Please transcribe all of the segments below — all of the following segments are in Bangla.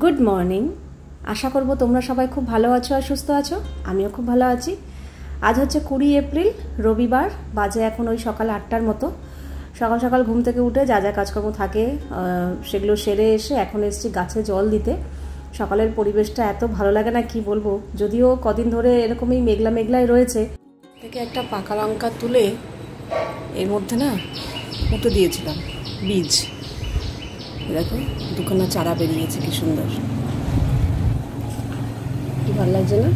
Good morning. আশা করব তোমরা সবাই খুব ভালো আছো আর সুস্থ আছো। আমিও খুব ভালো আছি। আজ হচ্ছে 20 এপ্রিল, রবিবার। বাজে এখন ওই সকাল 8টার মতো। সকাল সকাল ঘুম থেকে উঠে যা যা কাজকর্ম থাকে সেগুলো সেরে এসে এখন এসেছি গাছে জল দিতে। সকালের পরিবেশটা এত ভালো লাগে না কি বলবো, যদিও কদিন ধরে এরকমই মেঘলা মেঘলাই রয়েছে। থেকে একটা পাকা লঙ্কা তুলে এর মধ্যে না পুঁতে দিয়েছিলাম বীজ। দেখো দুখানা চারা বেরিয়েছে, কি সুন্দর, কি ভালো লাগছে না?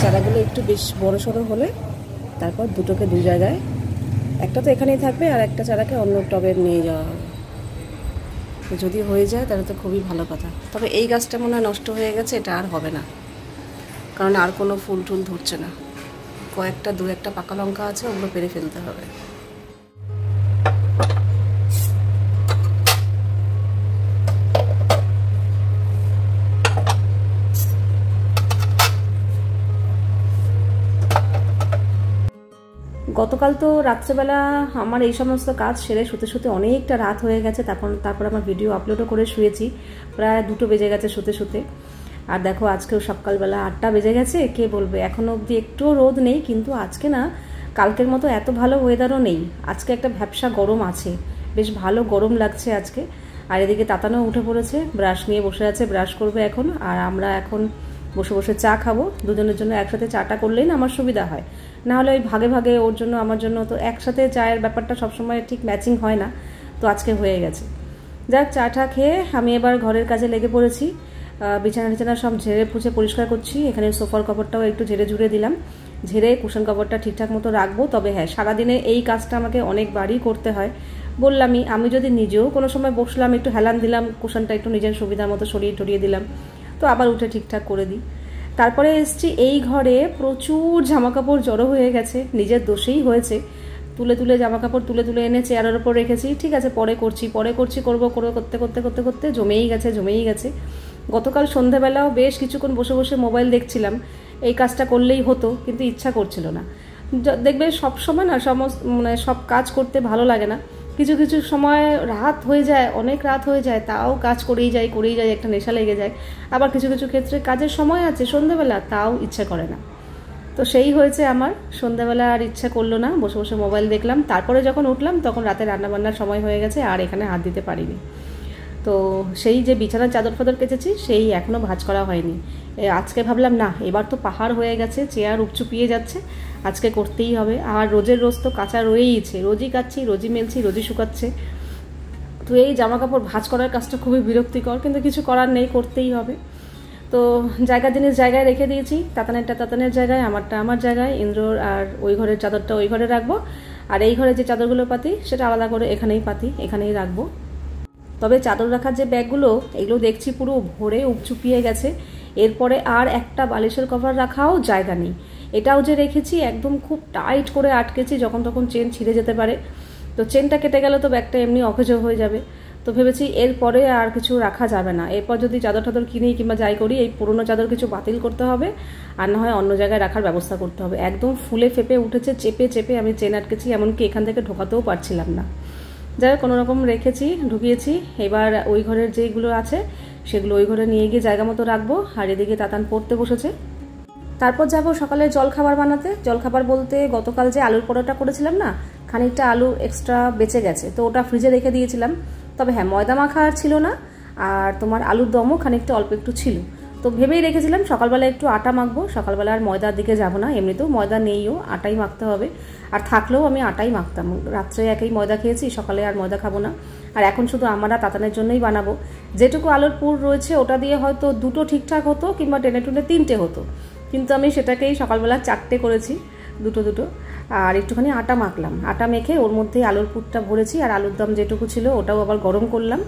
চারাগুলো একটু বেশ বড় সড়ো হলে তারপর দুটোকে দু জায়গায়, একটা তো এখানেই থাকবে আর একটা চারাকে অন্য টবে নিয়ে যাওয়া হবে। যদি হয়ে যায় তাহলে তো খুবই ভালো কথা। তবে এই গাছটা মনে হয় নষ্ট হয়ে গেছে, এটা আর হবে না, কারণ আর কোনো ফুল টুল ধরছে না। দু একটা পাকা লঙ্কা আছে, ওগুলো পেরে ফেলতে হবে। গতকাল তো রাত্রেবেলা আমার এই সমস্ত কাজ সেরে শুতে শুতে অনেকটা রাত হয়ে গেছে। তারপর আমার ভিডিও আপলোডও করে শুয়েছি, প্রায় 2টো বেজে গেছে শুতে শুতে। আর দেখো আজকেও সকালবেলা 8টা বেজে গেছে। কে বলবে এখনও অবধি একটুও রোদ নেই, কিন্তু আজকে না কালকের মতো এত ভালো ওয়েদারও নেই। আজকে একটা ভ্যাপসা গরম আছে, বেশ ভালো গরম লাগছে আজকে। আর এদিকে তাতানো উঠে পড়েছে, ব্রাশ নিয়ে বসে আছে, ব্রাশ করবে এখন। আর আমরা এখন বসে বসে চা খাবো। দুজনের জন্য একসাথে চাটা করলেই না আমার সুবিধা হয়, না হলে ওই ভাগে ভাগে ওর জন্য আমার জন্য তো একসাথে চায়ের ব্যাপারটা সবসময় ঠিক ম্যাচিং হয় না। তো আজকে হয়ে গেছে। যাক, চাটা খেয়ে আমি এবার ঘরের কাজে লেগে পড়েছি। বিছানা টিছানা সব ঝেড়ে পুছে পরিষ্কার করছি। এখানে সোফার কভারটাও একটু ঝেড়ে ঝুড়ে দিলাম, ঝেড়ে কুশন কভারটা ঠিকঠাক মতো রাখবো। তবে হ্যাঁ, সারাদিনে এই কাজটা আমাকে অনেকবারই করতে হয়। বললামই, আমি যদি নিজেও কোনো সময় বসলাম, একটু হেলান দিলাম, কুশনটা একটু নিজের সুবিধার মতো সরিয়ে টরিয়ে দিলাম, তো আবার উঠে ঠিকঠাক করে দিই। তারপরে এসছি এই ঘরে, প্রচুর জামাকাপড় জড়ো হয়ে গেছে, নিজের দোষেই হয়েছে। জামাকাপড় তুলে তুলে এনে চেয়ারের ওপর রেখেছি। ঠিক আছে, পরে করছি করতে জমেই গেছে। গতকাল সন্ধ্যাবেলাও বেশ কিছুক্ষণ বসে বসে মোবাইল দেখছিলাম। এই কাজটা করলেই হতো, কিন্তু ইচ্ছা করছিল না। দেখবে সব সময় না সব কাজ করতে ভালো লাগে না। কিছু কিছু সময় রাত হয়ে যায়, অনেক রাত হয়ে যায়, তাও কাজ করেই যাই, একটা নেশা লেগে যায়। আবার কিছু কিছু ক্ষেত্রে কাজের সময় আছে সন্ধ্যাবেলা, তাও ইচ্ছা করে না। তো সেই হয়েছে আমার, সন্ধ্যাবেলা আর ইচ্ছা করলো না, বসে বসে মোবাইল দেখলাম। তারপরে যখন উঠলাম তখন রাতে রান্নাবান্নার সময় হয়ে গেছে, আর এখানে হাত দিতে পারিনি। তো সেই যে বিছানার চাদর ফাদর কেচেছি, সেই এখনও ভাঁজ করা হয়নি। আজকে ভাবলাম না, এবার তো পাহাড় হয়ে গেছে, চেয়ার উপচুপিয়ে যাচ্ছে, আজকে করতেই হবে। আর রোজ তো কাঁচা রয়েইছে, রোজই কাচ্ছি, রোজই মেলছি, রোজই শুকাচ্ছে। তো এই জামা কাপড় ভাঁজ করার কাজটা খুবই বিরক্তিকর, কিন্তু কিছু করার নেই, করতেই হবে। তো জিনিস জায়গায় রেখে দিয়েছি, তাতানেরটা তাতানের জায়গায়, আমারটা আমার জায়গায়, ইন্দ্রর আর ওই ঘরের চাদরটা ওই ঘরে রাখবো। আর এই ঘরে যে চাদরগুলো পাতি সেটা আলাদা করে এখানেই পাতি, এখানেই রাখবো। তবে চাদর রাখার যে ব্যাগগুলো, এগুলো দেখছি পুরো ভরে উপচুপিয়ে গেছে। এরপরে আর একটা বালিশের কভার রাখাও জায়গা নেই। এটাও যে রেখেছি একদম খুব টাইট করে আটকেছি, যখন তখন চেন ছিঁড়ে যেতে পারে। তো চেনটা কেটে গেলে তো ব্যাগটা এমনি অকেজো হয়ে যাবে। তো ভেবেছি এরপরে আর কিছু রাখা যাবে না। এরপর যদি চাদর টাদর কিনি কিংবা যাই করি, এই পুরোনো চাদর কিছু বাতিল করতে হবে, আর না হয় অন্য জায়গায় রাখার ব্যবস্থা করতে হবে। একদম ফুলে ফেপে উঠেছে, চেপে চেপে আমি চেন আটকেছি, এমনকি এখান থেকে ঢোকাতেও পারছিলাম না। যাই কোনো রকম রেখেছি, ঢুকিয়েছি। এবার ওই ঘরের যেগুলো আছে সেগুলো ওই ঘরে নিয়ে গিয়ে জায়গা মতো রাখবো। আর এদিকে তাতান পড়তে বসেছে। তারপর যাব সকালে জলখাবার বানাতে। জলখাবার বলতে, গতকাল যে আলুর পরোটা করেছিলাম না, খানিকটা আলু এক্সট্রা বেঁচে গেছে, তো ওটা ফ্রিজে রেখে দিয়েছিলাম। তবে হ্যাঁ, ময়দা মাখা আর ছিল না, আর তোমার আলুর দমও খানিকটা অল্প একটু ছিল। তো ভেবেই রেখেছিলাম সকালবেলা একটু আটা মাখবো। সকালবেলা আর ময়দার দিকে যাব না, এমনিতেও ময়দা নেইও, আটাই মাখতে হবে। আর থাকলেও আমি আটাই মাখতাম, রাত্রে একই ময়দা খেয়েছি, সকালে আর ময়দা খাবো না। আর এখন শুধু আমরা তাতানের জন্যই বানাবো। যেটুকু আলুর পুর রয়েছে ওটা দিয়ে হয়তো 2টো ঠিকঠাক হতো, কিংবা টেনে 3টে হতো, কিন্তু আমি সেটাকেই সকালবেলা 4টে করেছি, 2টো। আর একটুখানি আটা মাখলাম, আটা মেখে ওর মধ্যে আলুর পুরটা ভরেছি। আর আলুর দম যেটুকু ছিল ওটাও আবার গরম করলাম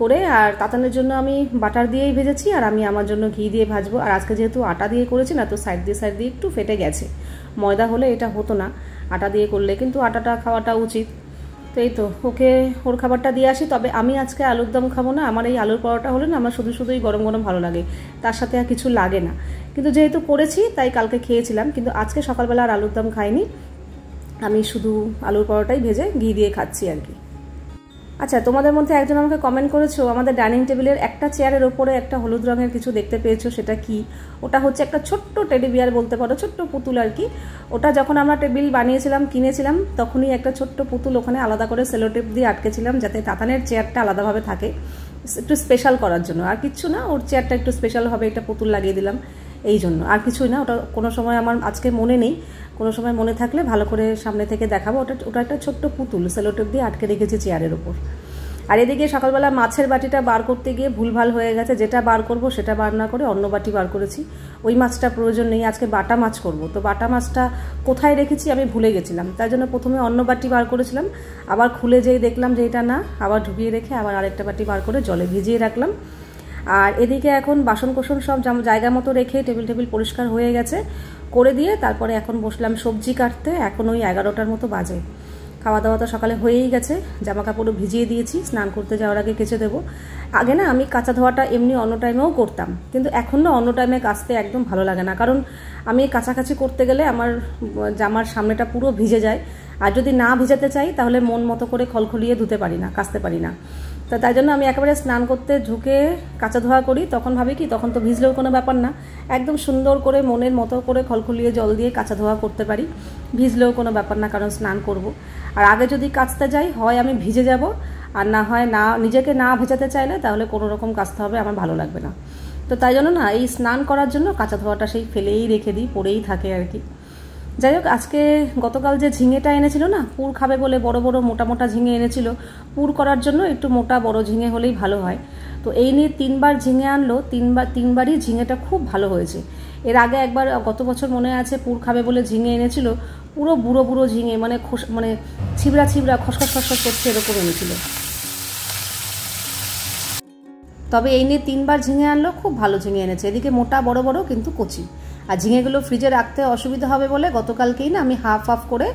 করে। আর তাতানের জন্য আমি বাটার দিয়েই ভেজেছি, আর আমি আমার জন্য ঘি দিয়ে ভাজবো। আর আজকে যেহেতু আটা দিয়ে করেছি না, তো সাইড দিয়ে একটু ফেটে গেছে। ময়দা হলে এটা হতো না, আটা দিয়ে করলে, কিন্তু আটাটা খাওয়াটা উচিত। তো এই তো ওকে ওর খাবারটা দিয়ে আসি। তবে আমি আজকে আলুর দম খাবো না, আমার এই আলুর পরোটা হলে না আমার শুধুই গরম গরম ভালো লাগে, তার সাথে আর কিছু লাগে না। কিন্তু যেহেতু করেছি তাই কালকে খেয়েছিলাম, কিন্তু আজকে সকালবেলা আর আলুর দম খাইনি, আমি শুধু আলুর পরোটাই ভেজে ঘি দিয়ে খাচ্ছি আর কি। আচ্ছা, তোমাদের মধ্যে একজন আমাকে কমেন্ট করেছো আমাদের ডাইনিং টেবিলের একটা চেয়ারের ওপরে একটা হলুদ রঙের কিছু দেখতে পেয়েছো, সেটা কি? ওটা হচ্ছে একটা ছোট্ট টেডি বিয়ার বলতে পারো, ছোট্ট পুতুল আর কি। ওটা যখন আমরা টেবিল বানিয়েছিলাম, কিনেছিলাম, তখনই একটা ছোট্ট পুতুল ওখানে আলাদা করে সেলোটেপ দিয়ে আটকেছিলাম, যাতে তাতানের চেয়ারটা আলাদাভাবে থাকে, একটু স্পেশাল করার জন্য। আর কিচ্ছু না, ওর চেয়ারটা একটু স্পেশাল হবে, একটা পুতুল লাগিয়ে দিলাম এই জন্য, আর কিছুই না। ওটা কোনো সময় আমার আজকে মনে নেই, কোনো সময় মনে থাকলে ভালো করে সামনে থেকে দেখাবো। ওটা একটা ছোট্ট পুতুল সেলোটেপ দিয়ে আটকে রেখেছি চেয়ারের ওপর। আর এদিকে সকালবেলা মাছের বাটিটা বার করতে গিয়ে ভুলভাল হয়ে গেছে, যেটা বার করব সেটা বার না করে অন্য বাটি বার করেছি। ওই মাছটা প্রয়োজন নেই, আজকে বাটা মাছ করব। তো বাটা মাছটা কোথায় রেখেছি আমি ভুলে গেছিলাম, তাই জন্য প্রথমে অন্য বাটি বার করেছিলাম, আবার খুলে যেই দেখলাম যে এটা না, আবার ঢুকিয়ে রেখে আবার আরেকটা বাটি বার করে জলে ভিজিয়ে রাখলাম। আর এদিকে এখন বাসন কোসন সব জায়গা মতো রেখে টেবিল পরিষ্কার হয়ে গেছে করে দিয়ে তারপরে এখন বসলাম সবজি কাটতে। এখন ওই 11টার মতো বাজে। খাওয়া দাওয়া তো সকালে হয়েই গেছে, জামা কাপড়ও ভিজিয়ে দিয়েছি, স্নান করতে যাওয়ার আগে কেচে দেবো। আগে না আমি কাঁচা ধোয়াটা এমনি অন্য টাইমেও করতাম, কিন্তু এখন না অন্য টাইমে কাচতে একদম ভালো লাগে না, কারণ আমি কাছাকাছি করতে গেলে আমার জামার সামনেটা পুরো ভিজে যায়। আর যদি না ভিজাতে চাই তাহলে মন মতো করে খলখলিয়ে ধুতে পারি না, কাচতে পারি না। তো তাই জন্য আমি একেবারে স্নান করতে ঢুকে কাঁচা ধোয়া করি। তখন ভাবি কি, তখন তো ভিজলেও কোনো ব্যাপার না, একদম সুন্দর করে মনের মতো করে খলখলিয়ে জল দিয়ে কাঁচা ধোয়া করতে পারি, ভিজলেও কোনো ব্যাপার না, কারণ স্নান করব। আর আগে যদি কাচতে যাই, হয় আমি ভিজে যাব, আর না হয় না, নিজেকে না ভেজাতে চাইলে তাহলে কোনো রকম কাচতে হবে, আমার ভালো লাগবে না। তো তাই জন্য না এই স্নান করার জন্য কাঁচা ধোয়াটা সেই ফেলেই রেখে দিই, পড়েই থাকে আর কি। যাই হোক, আজকে গতকাল যে ঝিঙেটা এনেছিল না, পুর খাবে বলে বড় বড় মোটা মোটা ঝিঙে এনেছিল, পুর করার জন্য একটু মোটা বড় ঝিঙে হলেই ভালো হয়। তো এই নিয়ে 3বার ঝিঙে আনলো, তিনবারই ঝিঙেটা খুব ভালো হয়েছে। এর আগে একবার গত বছর মনে আছে, পুর খাবে বলে ঝিঙে এনেছিল, পুরো বুড়ো বুড়ো ঝিঙে, মানে ছিবড়া ছিবড়া খসখস খসখস করছে, এরকম এনেছিল। তবে এই নিয়ে 3বার ঝিঙে আনলো, খুব ভালো ঝিঙে এনেছে। এদিকে মোটা বড় বড় কিন্তু কচি। আর ঝিঙেগুলো ফ্রিজে রাখতে অসুবিধা হবে বলে গতকালকেই না আমি হাফ করে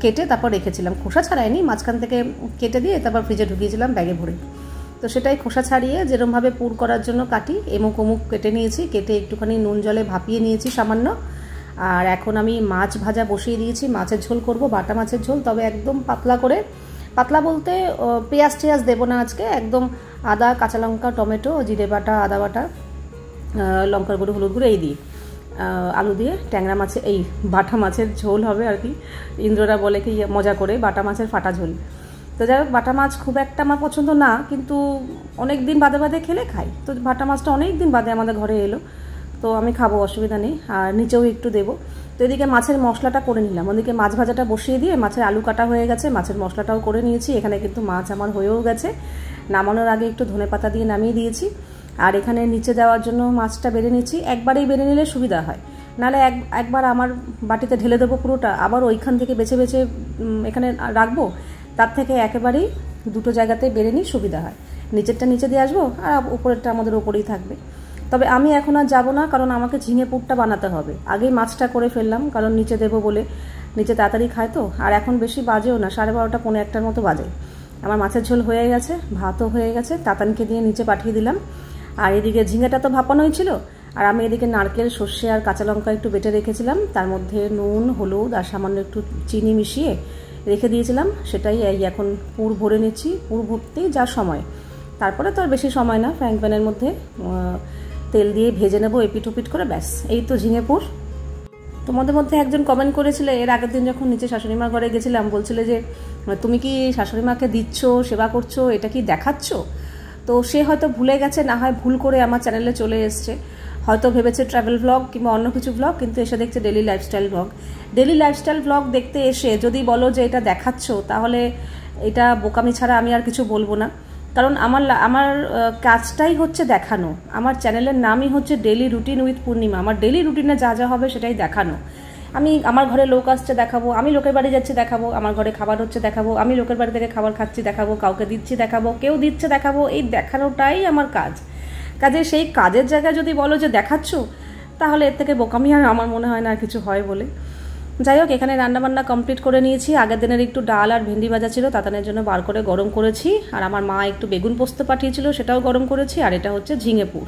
কেটে তারপর রেখেছিলাম, খোসা ছাড়াইনি, মাঝখান থেকে কেটে দিয়ে তারপর ফ্রিজে ঢুকিয়েছিলাম ব্যাগে ভরে। তো সেটাই খোসা ছাড়িয়ে যেরকমভাবে পুর করার জন্য কাটি, এমুক অমুক কেটে নিয়েছি, কেটে একটুখানি নুন জলে ভাপিয়ে নিয়েছি সামান্য। আর এখন আমি মাছ ভাজা বসিয়ে দিয়েছি, মাছের ঝোল করব, বাটা মাছের ঝোল, তবে একদম পাতলা করে। পাতলা বলতে পেঁয়াজ টেয়াজ দেবো না আজকে, একদম আদা, কাঁচা লঙ্কা, টমেটো, জিরে বাটা, আদা বাটা, লঙ্কার গুঁড়ো, হলুদ গুঁড়ো এই দিয়ে, আলু দিয়ে ট্যাংরা মাছের এই বাটা মাছের ঝোল হবে আর কি। ইন্দ্ররা বলে কি মজা করে, বাটা মাছের ফাটা ঝোল। তো যাই হোক, বাটা মাছ খুব একটা আমার পছন্দ না, কিন্তু অনেক দিন বাদে বাদে খেলে খাই। তো বাটা মাছটা অনেক দিন বাদে আমাদের ঘরে এলো, তো আমি খাবো, অসুবিধা নেই। আর নিচেও একটু দেবো। তো এদিকে মাছের মশলাটা করে নিলাম, ওদিকে মাছ ভাজাটা বসিয়ে দিয়ে মাছের আলু কাটা হয়ে গেছে, মাছের মশলাটাও করে নিয়েছি। এখানে কিন্তু মাছ আমার হয়েও গেছে, নামানোর আগে একটু ধনেপাতা দিয়ে নামিয়ে দিয়েছি। আর এখানে নিচে দেওয়ার জন্য মাছটা বেড়ে নিচ্ছি, একবারেই বেড়ে নিলে সুবিধা হয়, নাহলে একবার আমার বাটিতে ঢেলে দেবো পুরোটা, আবার ওইখান থেকে বেছে বেছে এখানে রাখবো, তার থেকে একেবারেই দুটো জায়গাতে বেড়ে নিই, সুবিধা হয়। নিচেরটা নিচে দিয়ে আসবো আর উপরেরটা আমাদের ওপরেই থাকবে। তবে আমি এখন আর যাবো না, কারণ আমাকে ঝিঙে পুরটা বানাতে হবে, আগেই মাছটা করে ফেললাম, কারণ নিচে দেবো বলে, নিচে তাড়াতাড়ি খায় তো। আর এখন বেশি বাজেও না, 12:30 পৌনে 1টার মতো বাজে। আমার মাছের ঝোল হয়ে গেছে, ভাতও হয়ে গেছে, তাতানকে দিয়ে নিচে পাঠিয়ে দিলাম। আর এদিকে ঝিঙেটা তো ভাপানোই ছিল, আর আমি এদিকে নারকেল, সর্ষে আর কাঁচা লঙ্কা একটু বেটে রেখেছিলাম, তার মধ্যে নুন, হলুদ আর সামান্য একটু চিনি মিশিয়ে রেখে দিয়েছিলাম। সেটাই এখন পুর ভরে নিচ্ছি, পুর ভরতেই যা সময়, তারপরে তো আর বেশি সময় না, ফ্রাইং প্যানের মধ্যে তেল দিয়ে ভেজে নেবো এপিট ওপিট করে, ব্যাস এই তো ঝিঙে পুর। তোমাদের মধ্যে একজন কমেন্ট করেছিলে এর আগের দিন যখন নিচে শাশুড়িমার ঘরে গেছিলাম, বলছিলে যে তুমি কি শাশুড়িমাকে দিচ্ছ, সেবা করছো, এটা কি দেখাচ্ছ? তো সে হয়তো ভুলে গেছে, না হয় ভুল করে আমার চ্যানেলে চলে এসছে, হয়তো ভেবেছে ট্রাভেল ব্লগ কিংবা অন্য কিছু ব্লগ, কিন্তু এসে দেখছে daily lifestyle blog. Daily lifestyle blog দেখতে এসে যদি বলো যে এটা দেখাচ্ছ, তাহলে এটা বোকামি ছাড়া আমি আর কিছু বলবো না। কারণ আমার কাজটাই হচ্ছে দেখানো, আমার চ্যানেলের নামই হচ্ছে ডেলি রুটিন উইথ পূর্ণিমা। আমার ডেলি রুটিনে যা যা হবে সেটাই দেখানো। আমি আমার ঘরে লোক আসছে দেখাবো, আমি লোকের বাড়ি যাচ্ছি দেখাবো, আমার ঘরে খাবার হচ্ছে দেখাবো, আমি লোকের বাড়ি থেকে খাবার খাচ্ছি দেখাবো, কাউকে দিচ্ছি দেখাবো, কেউ দিচ্ছে দেখাবো, এই দেখানোটাই আমার কাজ। কাজে সেই কাজের জায়গায় যদি বলো যে দেখাচ্ছ, তাহলে এর থেকে বোকামি আর আমার মনে হয় না আর কিছু হয় বলে। যাই হোক, এখানে রান্নাবান্না কমপ্লিট করে নিয়েছি। আগের দিনের একটু ডাল আর ভেন্ডি ভাজা ছিল, তাতানের জন্য বার করে গরম করেছি। আর আমার মা একটু বেগুন পোস্ত পাঠিয়েছিল, সেটাও গরম করেছি। আর এটা হচ্ছে ঝিঙে পুর।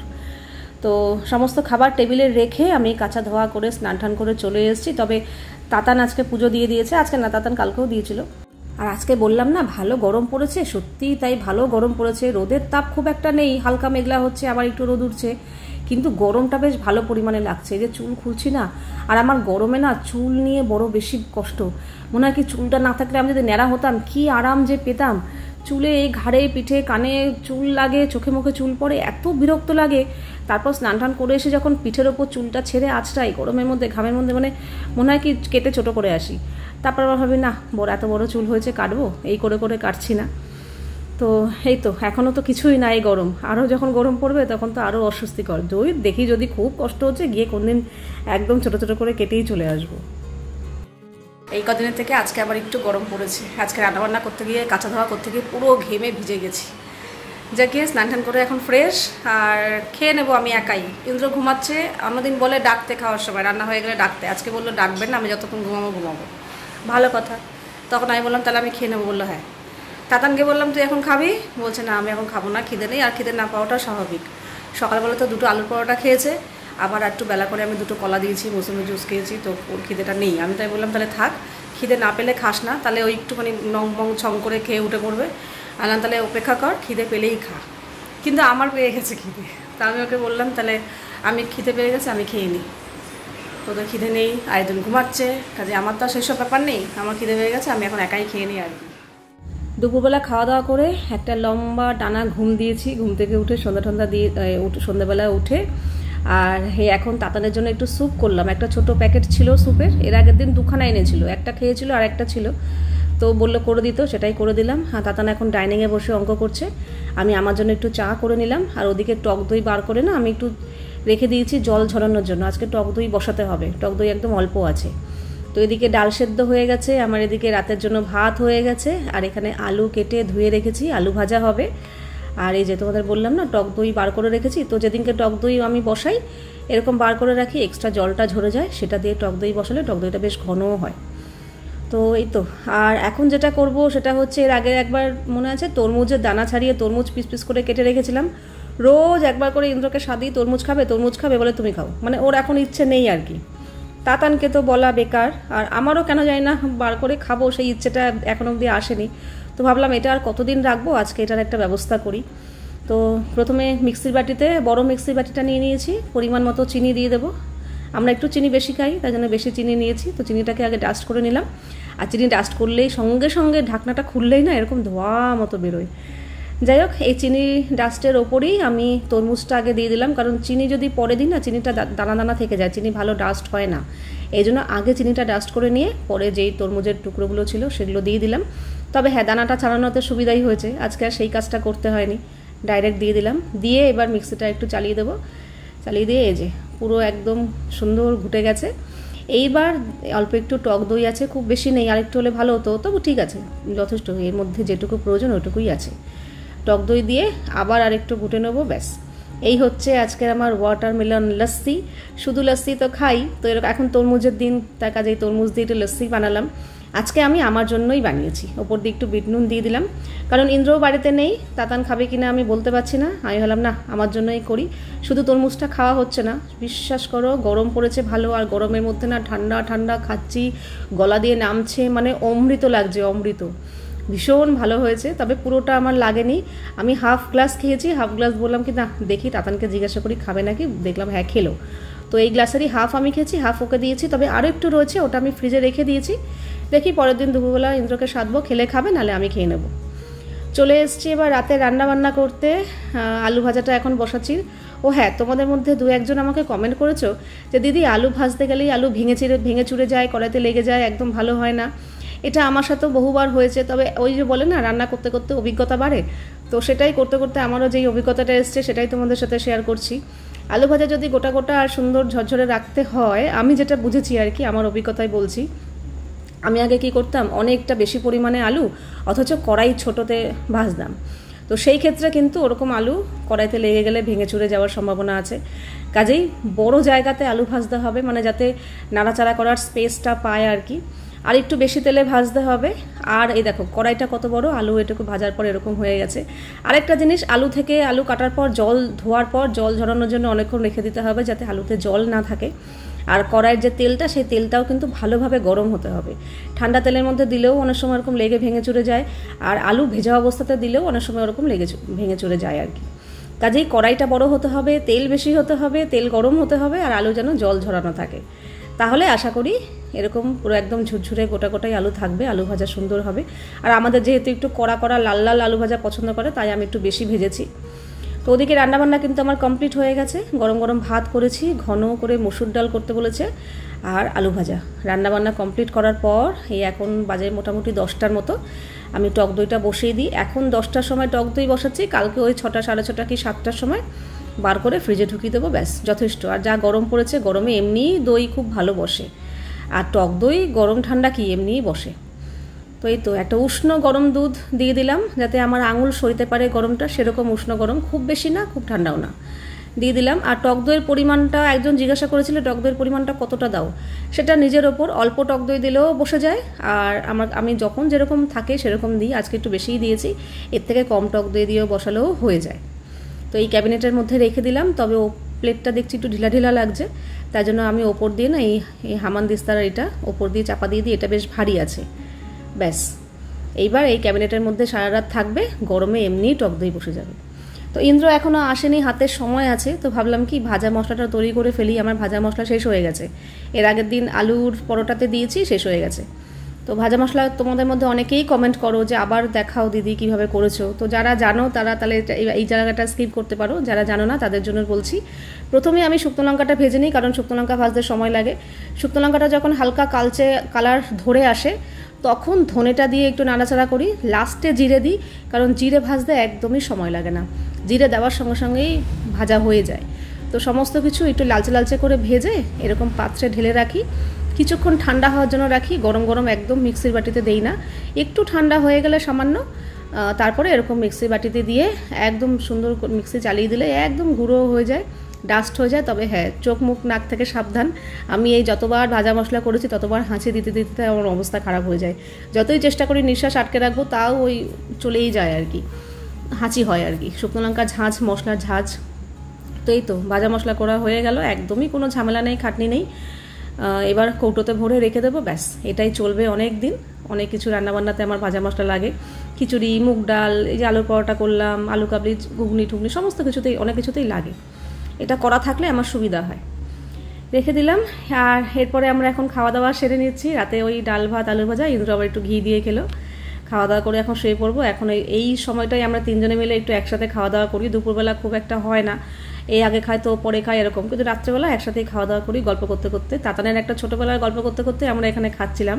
তো সমস্ত খাবার টেবিলে রেখে আমি কাঁচা ধোয়া করে স্নান টান করে চলে এসেছি। তবে তাতান আজকে পুজো দিয়ে দিয়েছে, আজকে না, তাতান কালকেও দিয়েছিল। আর আজকে বললাম না ভালো গরম পড়েছে, সত্যিই তাই ভালো গরম পড়েছে। রোদের তাপ খুব একটা নেই, হালকা মেঘলা হচ্ছে, আবার একটু রোদ উঠছে, কিন্তু গরমটা বেশ ভালো পরিমাণে লাগছে। এই যে চুল খুলছি না, আর আমার গরমে না চুল নিয়ে বড় বেশি কষ্ট। মনে হয় কি চুলটা না থাকলে আমি যদি ন্যাড়া হতাম কি আরাম যে পেতাম। চুলে ঘাড়ে পিঠে কানে চুল লাগে, চোখে মুখে চুল পড়ে, এত বিরক্ত লাগে। তারপর স্নান টান করে এসে যখন পিঠের ওপর চুলটা ছেড়ে আঁচড়াই গরমের মধ্যে, ঘামের মধ্যে, মানে মনে হয় কি কেটে ছোট করে আসি। তারপর আবার ভাবি না এত বড় চুল হয়েছে কাটবো, এই করে করে কাটছি না। তো এই তো এখনও তো কিছুই নাই গরম, আরও যখন গরম পড়বে তখন তো আরও অস্বস্তিকর। দেখি যদি খুব কষ্ট হচ্ছে গিয়ে কোনদিন একদম ছোট ছোট করে কেটেই চলে আসবো। এই কদিনের থেকে আজকে আবার একটু গরম পড়েছে। আজকে রান্নাবান্না করতে গিয়ে, কাঁচা ধোয়া করতে গিয়ে পুরো ঘেমে ভিজে গেছি। যাকে স্নান টান করে এখন ফ্রেশ, আর খেয়ে নেবো আমি একাই। ইন্দ্র ঘুমাচ্ছে, অন্যদিন বলে ডাকতে খাওয়ার সময়, রান্না হয়ে গেলে ডাকতে, আজকে বললো ডাকবেন না, আমি যতক্ষণ ঘুমাবো। ভালো কথা। তখন আমি বললাম তাহলে আমি খেয়ে নেবো, বললো হ্যাঁ। তাতানকে বললাম তুই এখন খাবি, বলছে না আমি এখন খাবো না, খিদে নেই। আর খিদে না পাওয়াটা স্বাভাবিক। সকালবেলা তো 2টো আলুর পরোটা খেয়েছে, আবার একটু বেলা করে আমি 2টো কলা দিয়েছি, মৌসুমি জুস খেয়েছি, তো ওর খিদেটা নেই। আমি তাই বললাম তাহলে থাক, খিদে না পেলে খাস না, তাহলে ওই একটুখানি নং মং ছং করে খেয়ে উঠে পড়বে। আর না তাহলে অপেক্ষা কর, খিদে পেলেই খা। কিন্তু আমার পেয়ে গেছে খিদে, তা আমি ওকে বললাম তাহলে আমি খিদে পেয়ে গেছে, আমি খেয়ে নিই। তোদের খিদে নেই, আরেকজন ঘুমাচ্ছে, কাজে আমার তো আর সেই সব ব্যাপার নেই, আমার খিদে পেয়ে গেছে, আমি এখন একাই খেয়ে নিই আর কি। দুপুরবেলা খাওয়া দাওয়া করে একটা লম্বা টানা ঘুম দিয়েছি। ঘুম থেকে উঠে সন্ধ্যা দিয়ে সন্ধ্যাবেলা উঠে আর এখন তাতানের জন্য একটু স্যুপ করলাম। একটা ছোট প্যাকেট ছিল স্যুপের, এর আগের দিন 2খানা এনেছিল, একটা খেয়েছিল আর একটা ছিল, তো বললো করে দিত, সেটাই করে দিলাম। হ্যাঁ, তাতান এখন ডাইনিংয়ে বসে অঙ্ক করছে, আমি আমার জন্য একটু চা করে নিলাম। আর ওদিকে টক দই বার করে না আমি একটু রেখে দিয়েছি জল ঝরানোর জন্য, আজকে টক দই বসাতে হবে, টক দই একদম অল্প আছে। তো এদিকে ডাল সেদ্ধ হয়ে গেছে আমার, এদিকে রাতের জন্য ভাত হয়ে গেছে, আর এখানে আলু কেটে ধুয়ে রেখেছি, আলু ভাজা হবে। আর এই যে তোমাদের বললাম না টক দই বার করে রেখেছি, তো যেদিনকে টক দই আমি বসাই এরকম বার করে রাখি, এক্সট্রা জলটা ঝরে যায়, সেটা দিয়ে টক দই বসালে টক দইটা বেশ ঘনও হয়। তো এই তো। আর এখন যেটা করব সেটা হচ্ছে, এর আগে একবার মনে আছে তরমুজের দানা ছাড়িয়ে তরমুজ পিস পিস করে কেটে রেখেছিলাম। রোজ একবার করে ইন্দ্রকে সাদি তরমুজ খাবে বলে তুমি খাও, মানে ওর এখন ইচ্ছে নেই আর কি। তাতানকে তো বলা বেকার, আর আমারও কেন জানি না বার করে খাবো সেই ইচ্ছেটা এখন অবধি আসেনি। তো ভাবলাম এটা আর কতদিন রাখবো, আজকে এটার একটা ব্যবস্থা করি। তো প্রথমে মিক্সির বাটিতে, বড় মিক্সির বাটিটা নিয়ে নিয়েছি, পরিমাণ মতো চিনি দিয়ে দেবো। আমরা একটু চিনি বেশি খাই, তাই জন্য বেশি চিনি নিয়েছি। তো চিনিটাকে আগে ডাস্ট করে নিলাম, আর চিনি ডাস্ট করলেই সঙ্গে সঙ্গে ঢাকনাটা খুললেই না এরকম ধোয়া মতো বেরোয়। যাই হোক, এই চিনি ডাস্টের ওপরেই আমি তরমুজটা আগে দিয়ে দিলাম, কারণ চিনি যদি পরে দিই না চিনিটা দানা দানা থেকে যায়, চিনি ভালো ডাস্ট হয় না। এই জন্য আগে চিনিটা ডাস্ট করে নিয়ে পরে যেই তরমুজের টুকরোগুলো ছিল সেগুলো দিয়ে দিলাম। তবে হ্যাঁ, দানাটা ছাড়ানোতে সুবিধাই হয়েছে, আজকে আর সেই কাজটা করতে হয়নি, ডাইরেক্ট দিয়ে দিলাম। দিয়ে এবার মিক্সিটা একটু চালিয়ে দেবো, চালিয়ে দিয়ে এই যে পুরো একদম সুন্দর ঘুটে গেছে। এইবার অল্প একটু টক দই আছে, খুব বেশি নেই, আরেকটু হলে ভালো হতো, তবু ঠিক আছে, যথেষ্ট, এর মধ্যে যেটুকু প্রয়োজন ওইটুকুই আছে। টক দই দিয়ে আবার আরেকটু ঘুটে নেবো, ব্যাস। এই হচ্ছে আজকের আমার ওয়াটারমেলন লস্যি। শুধু লস্যি তো খাই, তো এরকম এখন তরমুজের দিন, তার কাজে তরমুজ দিয়ে একটু লস্যি বানালাম। আজকে আমি আমার জন্যই বানিয়েছি, ওপর দিয়ে একটু বিট নুন দিয়ে দিলাম, কারণ ইন্দ্রও বাড়িতে নেই, তাতান খাবে কিনা আমি বলতে পারছি না। আমি ভাবলাম না আমার জন্যই করি, শুধু তরমুজটা খাওয়া হচ্ছে না, বিশ্বাস করো গরম পড়েছে ভালো, আর গরমের মধ্যে না ঠান্ডা ঠান্ডা খাচ্ছি, গলা দিয়ে নামছে, মানে অমৃত লাগছে, অমৃত, ভীষণ ভালো হয়েছে। তবে পুরোটা আমার লাগেনি, আমি হাফ গ্লাস খেয়েছি। হাফ গ্লাস বললাম কি না দেখি তাতানকে জিজ্ঞাসা করি খাবে নাকি, দেখলাম হ্যাঁ খেলো। তো এই গ্লাসেরই হাফ আমি খেয়েছি, হাফ ওকে দিয়েছি, তবে আরও একটু রয়েছে, ওটা আমি ফ্রিজে রেখে দিয়েছি। দেখি পরের দিন দুপুরবেলা ইন্দ্রকে সাধবো, খেলে খাবে, নাহলে আমি খেয়ে নেবো। চলে এসছি এবার রাতে রান্না বান্না করতে। আলু ভাজাটা এখন বসাচ্ছি। ও হ্যাঁ, তোমাদের মধ্যে 2-1জন আমাকে কমেন্ট করেছো যে দিদি আলু ভাজতে গেলেই আলু ভেঙে চুরে যায়, কড়াইতে লেগে যায়, একদম ভালো হয় না। এটা আমার সাথেও বহুবার হয়েছে, তবে ওই যে বলে না রান্না করতে করতে অভিজ্ঞতা বাড়ে, তো সেটাই করতে করতে আমারও যেই অভিজ্ঞতাটা এসছে সেটাই তোমাদের সাথে শেয়ার করছি। আলু ভাজা যদি গোটা গোটা আর সুন্দর ঝরঝরে রাখতে হয়, আমি যেটা বুঝেছি আর কি, আমার অভিজ্ঞতায় বলছি, আমি আগে কি করতাম, অনেকটা বেশি পরিমাণে আলু অথচ কড়াই ছোটোতে ভাজতাম। তো সেই ক্ষেত্রে কিন্তু ওরকম আলু কড়াইতে লেগে গেলে ভেঙে চুরে যাওয়ার সম্ভাবনা আছে। কাজেই বড় জায়গাতে আলু ভাজতে হবে, মানে যাতে নাড়াচাড়া করার স্পেসটা পায় আর কি। আর একটু বেশি তেলে ভাজতে হবে। আর এই দেখো কড়াইটা কত বড়, আলু এটুকু ভাজার পর এরকম হয়ে গেছে। আরেকটা জিনিস, আলু কাটার পর ধোয়ার পর জল ঝরানোর জন্য অনেকক্ষণ রেখে দিতে হবে, যাতে আলুতে জল না থাকে। আর কড়াইয়ের যে তেলটা, সেই তেলটাও কিন্তু ভালোভাবে গরম হতে হবে। ঠান্ডা তেলের মধ্যে দিলেও অনেক সময় এরকম লেগে ভেঙে চুরে যায়, আর আলু ভেজা অবস্থাতে দিলেও অনেক সময় ওরকম ভেঙে চুরে যায় আর কি। কাজেই কড়াইটা বড় হতে হবে, তেল বেশি হতে হবে, তেল গরম হতে হবে, আর আলু যেন জল ঝরানো থাকে। তাহলে আশা করি এরকম পুরো একদম ঝুরঝুরে গোটা গোটাই আলু থাকবে, আলু ভাজা সুন্দর হবে। আর আমাদের যেহেতু একটু কড়া কড়া লাল লাল আলু ভাজা পছন্দ করে, তাই আমি একটু বেশি ভেজেছি। তো ওদিকে রান্নাবান্না কিন্তু আমার কমপ্লিট হয়ে গেছে। গরম গরম ভাত করেছি, ঘন করে মসুর ডাল করতে বলেছে, আর আলু ভাজা। রান্নাবান্না কমপ্লিট করার পর এই এখন বাজে মোটামুটি 10টার মতো, আমি টক দইটা বসিয়ে দিই। এখন 10টার সময় টক দই বসাচ্ছি, কালকে ওই 6টা সাড়ে 6টা কি 7টার সময় বার করে ফ্রিজে ঢুকিয়ে দেবো, ব্যাস যথেষ্ট। আর যা গরম পড়েছে, গরমে এমনিই দই খুব ভালো বসে, আর টক দই গরম ঠান্ডা কি এমনিই বসে। তো এই তো একটা উষ্ণ গরম দুধ দিয়ে দিলাম, যাতে আমার আঙুল সরিতে পারে গরমটা, সেরকম উষ্ণ গরম, খুব বেশি না খুব ঠান্ডাও না, দিয়ে দিলাম। আর টক দইয়ের পরিমাণটা একজন জিজ্ঞাসা করেছিল টক দইয়ের পরিমাণটা কতটা দাও, সেটা নিজের ওপর, অল্প টক দই দিলেও বসে যায়। আর আমি যখন যেরকম থাকে সেরকম দিই, আজকে একটু বেশিই দিয়েছি, এর থেকে কম টক দই দিয়েও বসালেও হয়ে যায়। তো এই ক্যাবিনেটের মধ্যে রেখে দিলাম, তবে ও প্লেটটা দেখছি একটু ঢিলা ঢিলা লাগছে, তাই জন্য আমি ওপর দিয়ে না এই হামান দিস্তার এটা ওপর দিয়ে চাপা দিয়ে দিই, এটা বেশ ভারী আছে। ব্যাস এইবার এই ক্যাবিনেটের মধ্যে সারা রাত থাকবে, গরমে এমনিই টক দই বসে যাবে। তো ইন্দ্র এখনও আসেনি, হাতের সময় আছে, তো ভাবলাম কি ভাজা মশলাটা তৈরি করে ফেলি। আমার ভাজা মশলা শেষ হয়ে গেছে, এর আগের দিন আলুর পরোটাতে দিয়েছি, শেষ হয়ে গেছে। তো ভাজা মশলা তোমাদের মধ্যে অনেকেই কমেন্ট করো যে আবার দেখাও দিদি কীভাবে করেছো। তো যারা জানো তারা তাহলে এই জায়গাটা স্কিপ করতে পারো, যারা জানো না তাদের জন্য বলছি। প্রথমে আমি শুকনো লঙ্কাটা ভেজে নিই, কারণ শুকনো লঙ্কা ভাজতে সময় লাগে। শুকনো লঙ্কাটা যখন হালকা কালচে কালার ধরে আসে, তখন ধনেটা দিয়ে একটু নাড়াচাড়া করি, লাস্টে জিরে দিই, কারণ জিরে ভাজতে একদমই সময় লাগে না, জিরে দেওয়ার সঙ্গে সঙ্গেই ভাজা হয়ে যায়। তো সমস্ত কিছু একটু লালচে লালচে করে ভেজে এরকম পাত্রে ঢেলে রাখি, কিছুক্ষণ ঠান্ডা হওয়ার জন্য রাখি। গরম গরম একদম মিক্সির বাটিতে দেই না, একটু ঠান্ডা হয়ে গেলে সামান্য, তারপরে এরকম মিক্সির বাটিতে দিয়ে একদম সুন্দর মিক্সি চালিয়ে দিলে একদম গুঁড়ো হয়ে যায়, ডাস্ট হয়ে যায়। তবে হ্যাঁ, চোখ মুখ নাক থেকে সাবধান। আমি এই যতবার ভাজা মশলা করেছি ততবার হাঁচি দিতে দিতে আমার অবস্থা খারাপ হয়ে যায়। যতই চেষ্টা করি নিঃশ্বাস আটকে রাখবো, তাও ওই চলেই যায় আর কি, হাঁচি হয় আর কি, শুকনো লঙ্কা ঝাঁঝ, মশলার ঝাঁঝ। তো এই তো ভাজা মশলা করা হয়ে গেল, একদমই কোনো ঝামেলা নেই, খাটনি নেই। এবার কৌটোতে ভরে রেখে দেবো, ব্যাস এটাই চলবে অনেক দিন। অনেক কিছু রান্নাবান্নাতে আমার ভাজা মশলা লাগে, খিচুড়ি, মুগ ডাল, এই যে আলুর পরোটা করলাম, আলু কাবলি, ঘুগনি টুগনি, সমস্ত কিছুতেই অনেক কিছুতেই লাগে। এটা করা থাকলে আমার সুবিধা হয়। রেখে দিলাম। আর এরপরে আমরা এখন খাওয়া দাওয়া সেরে নিচ্ছি। রাতে ওই ডাল ভাত আলু ভাজা, ইন্দ্র আবার একটু ঘি দিয়ে খেলো। খাওয়া দাওয়া করে এখন শুয়ে পড়বো। এখন এই সময়টাই আমরা তিনজনে মিলে একটু একসাথে খাওয়া দাওয়া করি। দুপুরবেলা খুব একটা হয় না, এই আগে খায় তো পরে খায় এরকম, কিন্তু রাত্রেবেলা একসাথেই খাওয়া দাওয়া করি গল্প করতে করতে। তাতানের একটা ছোটোবেলার গল্প করতে করতে আমরা এখানে খাচ্ছিলাম।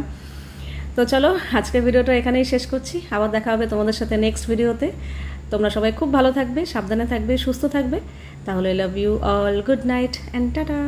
তো চলো আজকের ভিডিওটা এখানেই শেষ করছি, আবার দেখা হবে তোমাদের সাথে নেক্সট ভিডিওতে। তোমরা সবাই খুব ভালো থাকবে, সাবধানে থাকবে, সুস্থ থাকবে। তাহলে love you all, good night and tata.